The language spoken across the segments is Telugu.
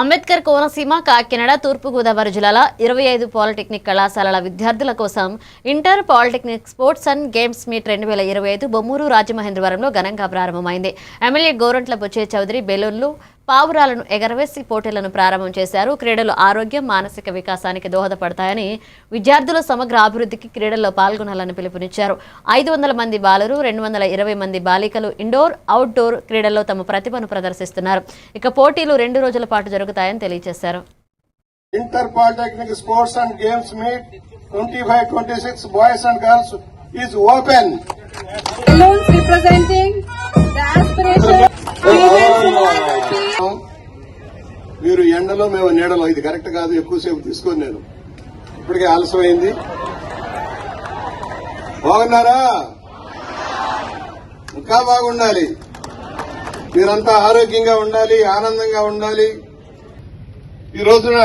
అంబేద్కర్ కోనసీమ కాకినాడ తూర్పుగోదావరి జిల్లాల 25 పాలిటెక్నిక్ కళాశాలల విద్యార్థుల కోసం inter polytechnic sports and games meet 2025 Bommuru రాజమహేంద్రవరంలో ఘనంగా ప్రారంభమైంది. ఎమ్మెల్యే గోరంట్ల బుచ్చయ్య చౌదరి బెలూన్లు పావురాలను ఎగరవేసి పోటీలను ప్రారంభం చేశారు. క్రీడలు ఆరోగ్యం, మానసిక వికాసానికి దోహదపడతాయని, విద్యార్థుల సమగ్ర అభివృద్ధికి క్రీడల్లో పాల్గొనాలని పిలుపునిచ్చారు. 500 మంది బాలురు, 220 మంది బాలికలు ఇండోర్, అవుట్డోర్ క్రీడల్లో తమ ప్రతిభను ప్రదర్శిస్తున్నారు. ఇక పోటీలు 2 రోజుల పాటు జరుగుతాయని తెలియజేశారు. Inter polytechnic sports and games meet 25-26 boys and girls is open. Balloons representing the aspiration. మీరు ఎండలో మేము నీడలో, ఇది కరెక్ట్ కాదు. ఎక్కువసేపు తీసుకొని నేను ఇప్పటికే ఆలస్యమైంది. బాగున్నారా? ఇంకా బాగుండాలి. మీరంతా ఆరోగ్యంగా ఉండాలి, ఆనందంగా ఉండాలి. ఈ రోజున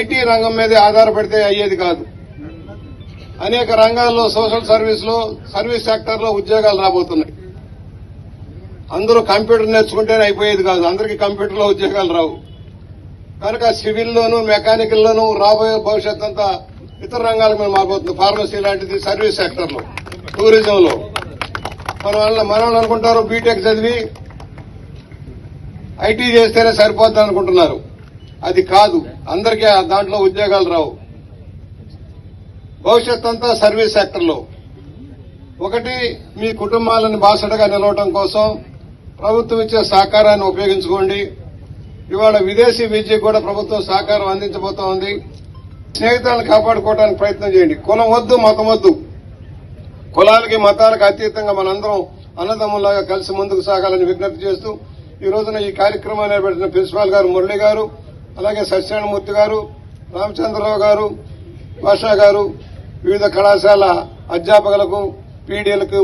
ఐటీ రంగం మీదే ఆధారపడితే అయ్యేది కాదు. అనేక రంగాల్లో సోషల్ సర్వీస్ లో, సర్వీస్ సెక్టర్ లో ఉద్యోగాలు రాబోతున్నాయి. అందరూ కంప్యూటర్ నేర్చుకుంటేనే అయిపోయేది కాదు. అందరికీ కంప్యూటర్ లో ఉద్యోగాలు రావు. కనుక సివిల్లోనూ, మెకానికల్లోనూ రాబోయే భవిష్యత్ అంతా ఇతర రంగాలకు మేము మారిపోతుంది. ఫార్మసీ లాంటిది, సర్వీస్ సెక్టర్ లో, టూరిజంలో. మనం అనుకుంటారు బీటెక్ చదివి ఐటీ చేస్తేనే సరిపోద్ది అనుకుంటున్నారు. అది కాదు. అందరికీ దాంట్లో ఉద్యోగాలు రావు. భవిష్యత్ అంతా సర్వీస్ సెక్టర్ లో. ఒకటి, మీ కుటుంబాలను బాసటగా నిలవడం కోసం ప్రభుత్వం ఇచ్చే సహకారాన్ని ఉపయోగించుకోండి. ఇవాళ విదేశీ విద్యకు కూడా ప్రభుత్వం సహకారం అందించబోతా ఉంది. స్నేహితులను కాపాడుకోవడానికి ప్రయత్నం చేయండి. కులం వద్దు, మతం వద్దు. కులాలకి, మతాలకు అతీతంగా మనందరం అన్నదమ్ములాగా కలిసి ముందుకు సాగాలని విజ్ఞప్తి చేస్తూ ఈ రోజున ఈ కార్యక్రమాన్ని నిర్వహించిన ప్రిన్సిపాల్ గారు మురళి గారు, అలాగే సత్యనారాయణమూర్తి గారు, రామచంద్రరావు గారు, భాషా గారు, వివిధ కళాశాల అధ్యాపకులకు, పీడీలకు